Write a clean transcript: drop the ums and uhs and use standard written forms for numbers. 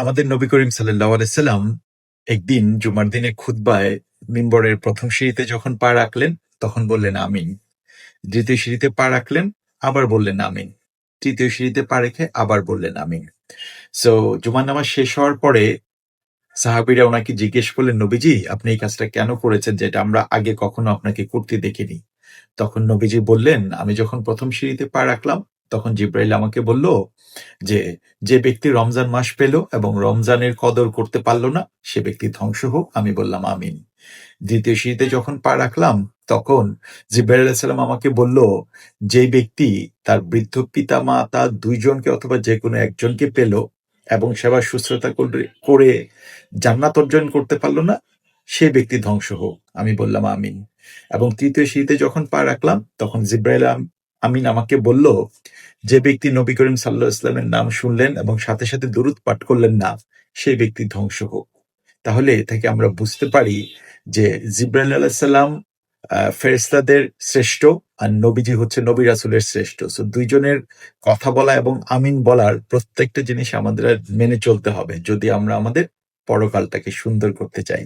আমাদের নবী করিম সাল্লাল্লাহু আলাইহি সাল্লাম একদিন জুমার দিনে খুতবায় মিম্বরের প্রথম সিঁড়িতে যখন পা রাখলেন তখন বললেন আমিন। দ্বিতীয় সিঁড়িতে পা রাখলেন, আবার বললেন আমিন। তৃতীয় সিঁড়িতে পা রেখে আবার বললেন আমিন। সো জুমার নামাজ শেষ হওয়ার পরে সাহাবীরা ওনাকে জিজ্ঞেস করলেন, নবীজি আপনি এই কাজটা কেন করেছেন যেটা আমরা আগে কখনো আপনাকে করতে দেখিনি? তখন নবীজি বললেন, আমি যখন প্রথম সিঁড়িতে পা রাখলাম তখন জিব্রাইল আমাকে বলল যে, যে ব্যক্তি রমজান মাস পেল এবং রমজানের কদর করতে পারল না সে ব্যক্তি ধ্বংস হোক। আমি বললাম আমিন। দ্বিতীয় সিঁড়িতে যখন পা রাখলাম তখন জিব্রাইল আলাইহিস সালাম আমাকে বলল, যে ব্যক্তি তার বৃদ্ধ পিতা মাতা দুইজনকে অথবা যে কোনো একজনকে পেল এবং সেবা শুশ্রূষা করে জান্নাত অর্জন করতে পারলো না সে ব্যক্তি ধ্বংস হোক। আমি বললাম আমিন। এবং তৃতীয় সিঁড়িতে যখন পা রাখলাম তখন জিব্রাইল আমিন আমাকে বলল, যে ব্যক্তি নবী করিম সাল্লাল্লাহু আলাইহি ওয়াসাল্লামের নাম শুনলেন এবং সাথে সাথে দুরূদ পাঠ করলেন না সেই ব্যক্তি ধ্বংস হোক। তাহলে এ থেকে আমরা বুঝতে পারি যে জিব্রাইল আলাইহিস সালাম ফেরেশতাদের শ্রেষ্ঠ আর নবীজি হচ্ছে নবী রাসূলের শ্রেষ্ঠ। সো দুইজনের কথা বলা এবং আমিন বলার প্রত্যেকটা জিনিস আমাদের মেনে চলতে হবে যদি আমরা আমাদের পরকালটাকে সুন্দর করতে চাই।